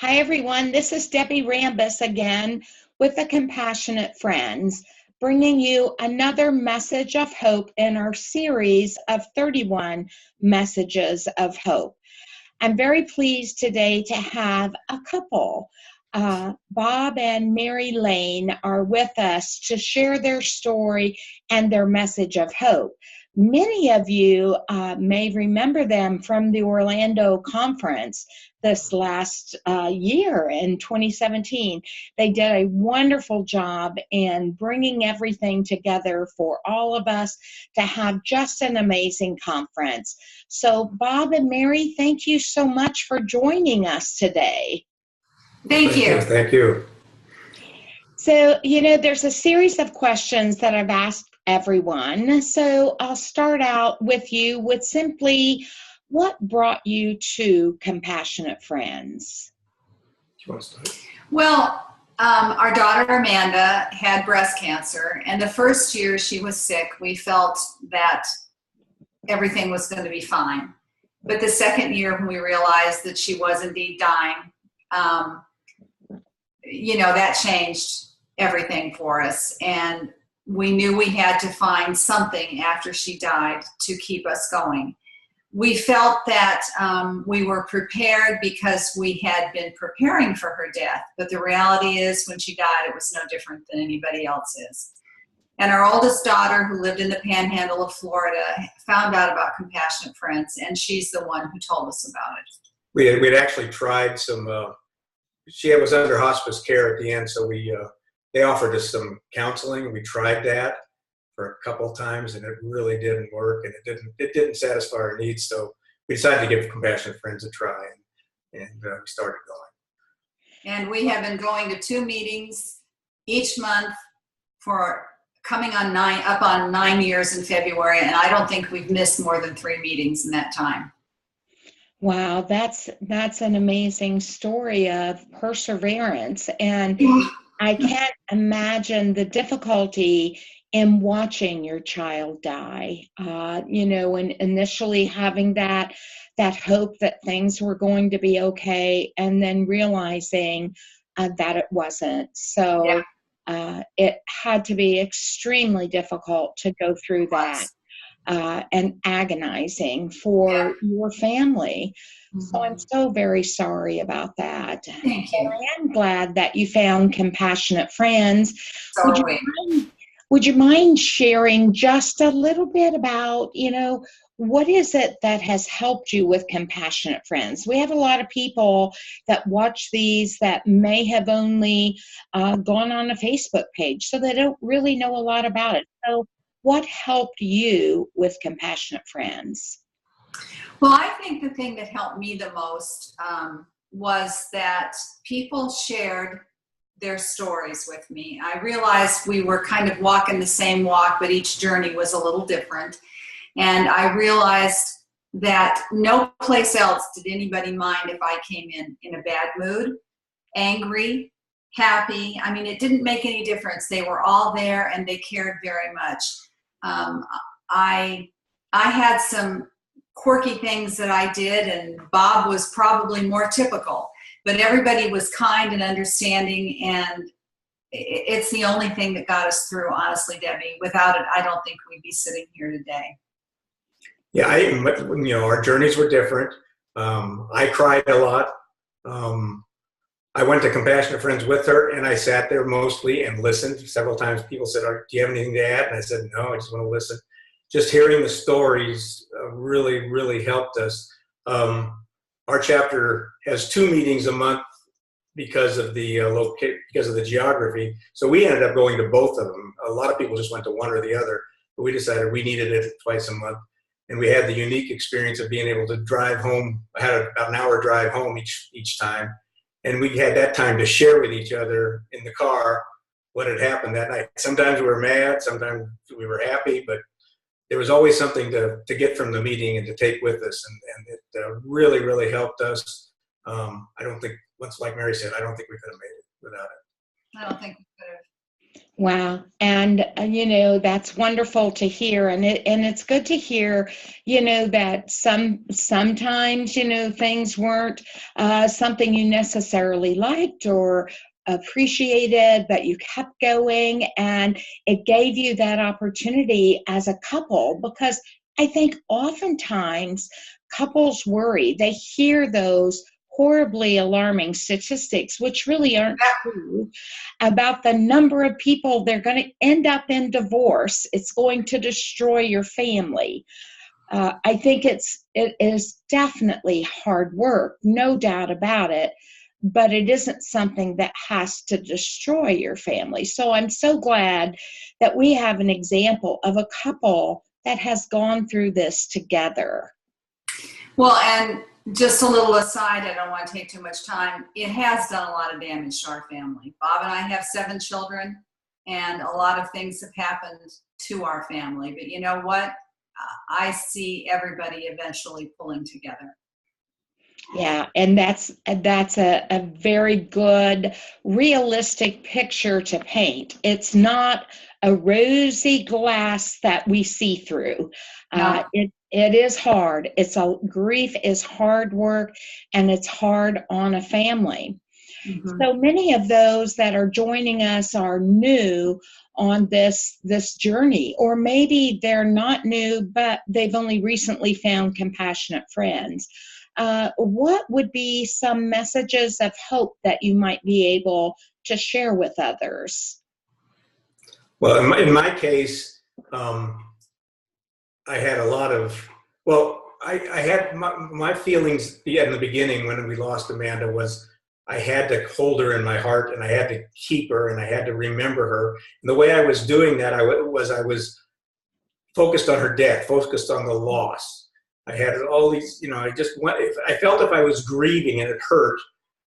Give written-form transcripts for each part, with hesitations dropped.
Hi, everyone. This is Debbie Rambus again with the Compassionate Friends, bringing you another message of hope in our series of 31 messages of hope. I'm very pleased today to have a couple. Bob and Mary Lane are with us to share their story and their message of hope. Many of you may remember them from the Orlando conference this last year in 2017. They did a wonderful job in bringing everything together for all of us to have just an amazing conference. So Bob and Mary, thank you so much for joining us today. Thank you. Thank you. So, there's a series of questions that I've asked everyone. So I'll start out with you with simply, what brought you to Compassionate Friends? Do you want to start? Well, our daughter Amanda had breast cancer, and the first year she was sick, we felt that everything was going to be fine. But the second year, when we realized that she was indeed dying, that changed everything for us. And we knew we had to find something after she died to keep us going. We felt that we were prepared because we had been preparing for her death. But the reality is, when she died, it was no different than anybody else is. And our oldest daughter, who lived in the panhandle of Florida, found out about Compassionate Friends, and she's the one who told us about it. We had actually tried some, she was under hospice care at the end, so they offered us some counseling. We tried that for a couple of times, and it really didn't work, and it didn't satisfy our needs. So we decided to give Compassionate Friends a try, and we started going. And we have been going to 2 meetings each month for coming on up on 9 years in February, and I don't think we've missed more than 3 meetings in that time. Wow, that's an amazing story of perseverance, and I can't imagine the difficulty in watching your child die. And initially having that hope that things were going to be okay, and then realizing that it wasn't. So it had to be extremely difficult to go through that. And agonizing for your family. So I'm so very sorry about that. Thank you. And I am glad that you found Compassionate Friends. Would you mind sharing just a little bit about, what is it that has helped you with Compassionate Friends? We have a lot of people that watch these that may have only gone on a Facebook page, so they don't really know a lot about it. So what helped you with Compassionate Friends? Well, I think the thing that helped me the most was that people shared their stories with me. I realized we were kind of walking the same walk, but each journey was a little different. And I realized that no place else did anybody mind if I came in a bad mood, angry, happy. I mean, it didn't make any difference. They were all there, and they cared very much. I had some quirky things that I did, and Bob was probably more typical, but everybody was kind and understanding, and it's the only thing that got us through, honestly, Debbie. Without it, I don't think we'd be sitting here today. Yeah, our journeys were different. I cried a lot. I went to Compassionate Friends with her, and I sat there mostly and listened. Several times people said, do you have anything to add? And I said, no, I just want to listen. Just hearing the stories really, really helped us. Our chapter has 2 meetings a month because of the geography. So we ended up going to both of them. A lot of people just went to one or the other, but we decided we needed it twice a month. And we had the unique experience of being able to drive home. I had about an hour drive home each time. And we had that time to share with each other in the car what had happened that night. Sometimes we were mad, sometimes we were happy, but there was always something to get from the meeting and to take with us. And it really, really helped us. I don't think, like Mary said, I don't think we could have made it without it. I don't think we could have. Wow. And that's wonderful to hear. And it's good to hear, that sometimes, things weren't something you necessarily liked or appreciated, but you kept going, and it gave you that opportunity as a couple. Because I think oftentimes couples worry. They hear those horribly alarming statistics, which really aren't true, about the number of people they're going to end up in divorce. It's going to destroy your family. I think it is definitely hard work, no doubt about it, but it isn't something that has to destroy your family. So I'm so glad that we have an example of a couple that has gone through this together. Well, and just a little aside, I don't want to take too much time. It has done a lot of damage to our family. Bob and I have 7 children, and a lot of things have happened to our family. But you know what? I see everybody eventually pulling together. Yeah, and that's a very good, realistic picture to paint. It's not a rosy glass that we see through. No. It is hard. Grief is hard work, and it's hard on a family. Mm-hmm. So many of those that are joining us are new on this journey, or maybe they're not new, but they've only recently found compassionate friends. What would be some messages of hope that you might be able to share with others? Well, in my case, I had a lot of, I had my feelings in the beginning when we lost Amanda was I had to hold her in my heart, and I had to keep her, and I had to remember her. And the way I was doing that, I was focused on her death, focused on the loss. I had all these, I felt if I was grieving and it hurt,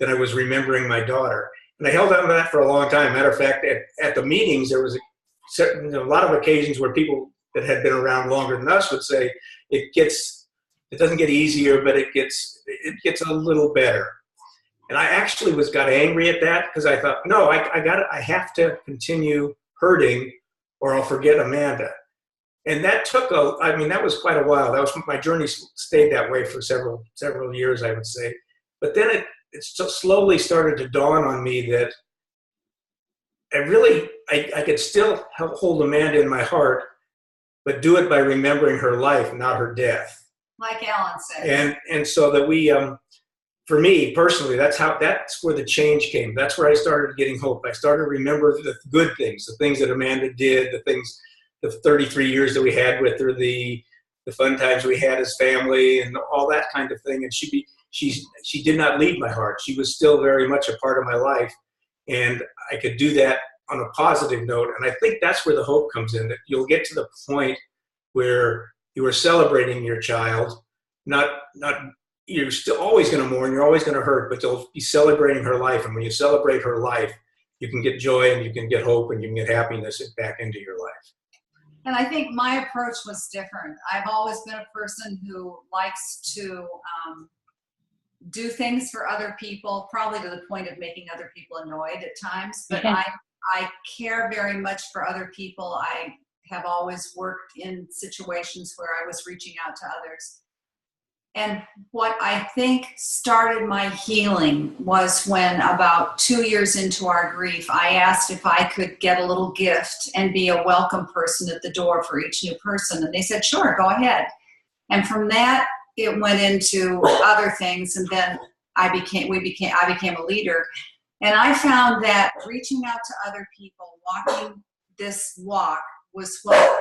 then I was remembering my daughter. And I held on to that for a long time. Matter of fact, at the meetings, there was a lot of occasions where people that had been around longer than us would say, it doesn't get easier, but it gets a little better. And I actually got angry at that, because I thought, no, I have to continue hurting or I'll forget Amanda. And that that was quite a while. My journey stayed that way for several years, I would say. But then it slowly started to dawn on me that I could still hold Amanda in my heart, but do it by remembering her life, not her death. Like Alan said. And so that we, for me personally, that's where the change came. That's where I started getting hope. I started to remember the good things, the things that Amanda did, the 33 years that we had with her, the fun times we had as family, and all that kind of thing. And she did not leave my heart. She was still very much a part of my life, and I could do that on a positive note. And I think that's where the hope comes in, that you'll get to the point where you are celebrating your child, not you're still always going to mourn, you're always going to hurt, but you'll be celebrating her life. And when you celebrate her life, you can get joy, and you can get hope, and you can get happiness back into your life. And I think my approach was different. I've always been a person who likes to do things for other people, probably to the point of making other people annoyed at times. But I care very much for other people. I have always worked in situations where I was reaching out to others. And what I think started my healing was when, about 2 years into our grief, I asked if I could get a little gift and be a welcome person at the door for each new person. And they said, sure, go ahead. And from that, it went into other things. And then I became a leader. And I found that reaching out to other people, walking this walk was what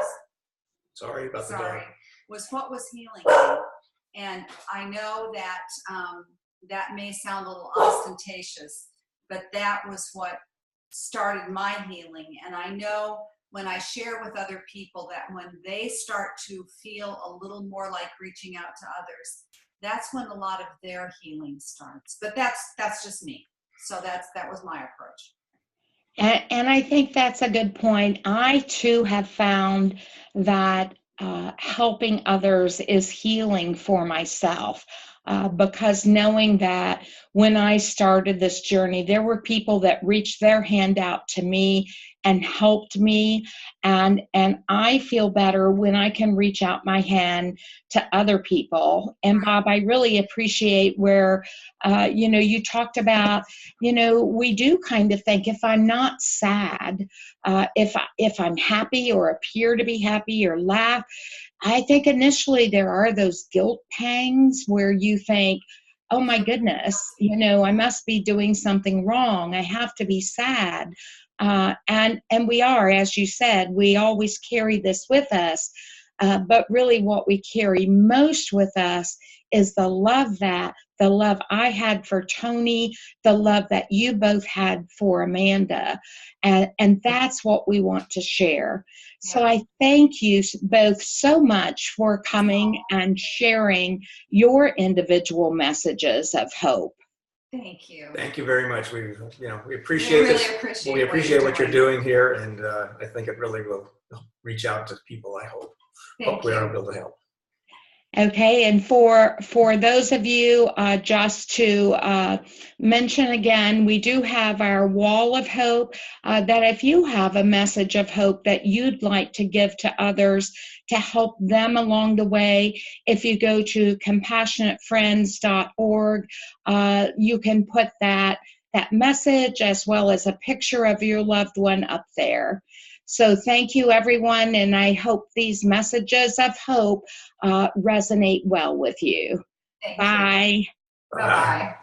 was healing me. And I know that that may sound a little ostentatious, but that was what started my healing. And I know when I share with other people that when they start to feel a little more like reaching out to others, that's when a lot of their healing starts. But that's just me. So that was my approach. And I think that's a good point. I too have found that helping others is healing for myself. because knowing that when I started this journey, there were people that reached their hand out to me and helped me. And I feel better when I can reach out my hand to other people. And Bob, I really appreciate where, you talked about, we do kind of think if I'm not sad, if I'm happy or appear to be happy or laugh, I think initially there are those guilt pangs where you think, oh my goodness, I must be doing something wrong. I have to be sad. And we are, as you said, we always carry this with us. But really what we carry most with us is the love I had for Tony, the love that you both had for Amanda. And that's what we want to share. So I thank you both so much for coming and sharing your individual messages of hope. Thank you. Thank you very much. We appreciate this. We appreciate what you're doing here, and I think it really will reach out to people. I hope we are able to help. Okay, and for those of you, just to mention again, we do have our wall of hope, that if you have a message of hope that you'd like to give to others to help them along the way, if you go to compassionatefriends.org, you can put that message as well as a picture of your loved one up there. So thank you, everyone, and I hope these messages of hope resonate well with you. Thank Bye. you. Bye-bye.